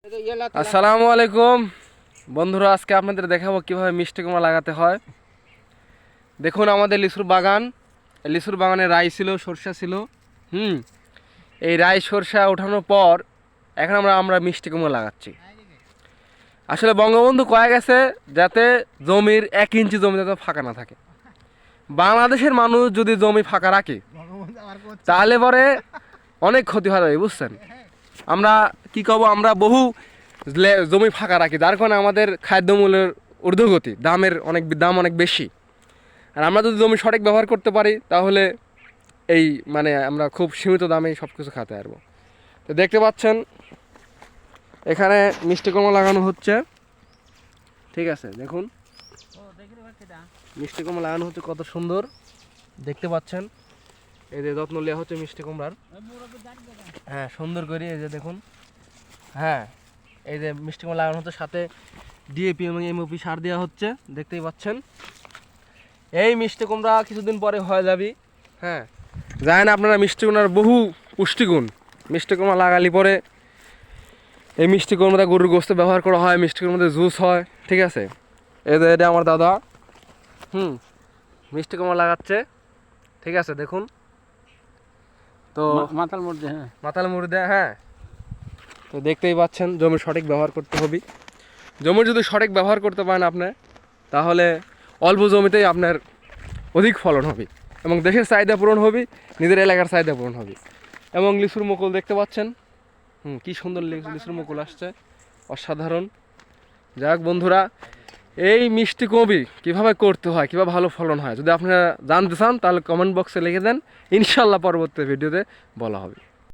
আসসালামু আলাইকুম বন্ধুরা, আজকে আপনাদের দেখাবো কিভাবে মিষ্টি কুমড়া লাগাতে হয়। দেখুন আমাদের লিচুর বাগানে রাই ছিল, সরষা ছিল। এই রাই সরষা ওঠানোর পর এখন আমরা মিষ্টি কুমড়া লাগাচ্ছি। আসলে বঙ্গবন্ধু কয়ে গেছে যাতে জমির 1 ইঞ্চি জমি যাতে ফাঁকা না থাকে। বাংলাদেশের মানুষ যদি জমি ফাঁকা রাখে তাহলে পরে অনেক ক্ষতি হয়, বুঝছেন। আমরা কি করবো, আমরা বহু জমি ফাঁকা রাখি, যার কারণে আমাদের খাদ্যমূল্যের ঊর্ধ্বগতি, দাম অনেক বেশি। আর আমরা যদি জমি সঠিক ব্যবহার করতে পারি তাহলে আমরা খুব সীমিত দামে সব কিছু খেতে পারবো। তো দেখতে পাচ্ছেন এখানে মিষ্টি কুমড়া লাগানো হচ্ছে, ঠিক আছে। দেখুন মিষ্টি কুমড়া লাগানো হচ্ছে, কত সুন্দর দেখতে পাচ্ছেন। এই যে যত্ন নেওয়া হচ্ছে মিষ্টি কুমড়ার, হ্যাঁ সুন্দর করে। এই যে দেখুন, হ্যাঁ এই যে মিষ্টি কুমড়া লাগানো হচ্ছে, সাথে ডিএপি এবং এমওপি সার দেওয়া হচ্ছে, দেখতেই পাচ্ছেন। এই মিষ্টি কুমড়া কিছুদিন পরে হয়ে যাবে। হ্যাঁ, জানেন আপনারা মিষ্টি কুমড়ার বহু পুষ্টিগুণ। মিষ্টি কুমড়া লাগালে পরে এই মিষ্টি কুমড়া গরুর গোস্ত ব্যবহার করা হয়, মিষ্টি কুমড়াতে জুস হয়, ঠিক আছে। এই যে এটা আমার দাদা মিষ্টি কুমড়া লাগাচ্ছে, ঠিক আছে। দেখুন তো মাতাল মুড়ি দেয়, হ্যাঁ। তো দেখতেই পাচ্ছেন জমির সঠিক ব্যবহার করতে হবে। জমির যদি সঠিক ব্যবহার করতে পারেন আপনি, তাহলে অল্প জমিতেই আপনার অধিক ফলন হবে এবং দেশের চাহিদা পূরণ হবে, নিজের এলাকার চাহিদা পূরণ হবে। এবং লিচুর মুকুল দেখতে পাচ্ছেন, কি সুন্দর লিচুর মুকুল আসছে, অসাধারণ। যাক বন্ধুরা, এই মিষ্টি কুমড়া কীভাবে করতে হয়, কীভাবে ভালো ফলন হয়, যদি আপনারা জানতে চান তাহলে কমেন্ট বক্সে লিখে দেন, ইনশাল্লাহ পরবর্তী ভিডিওতে বলা হবে।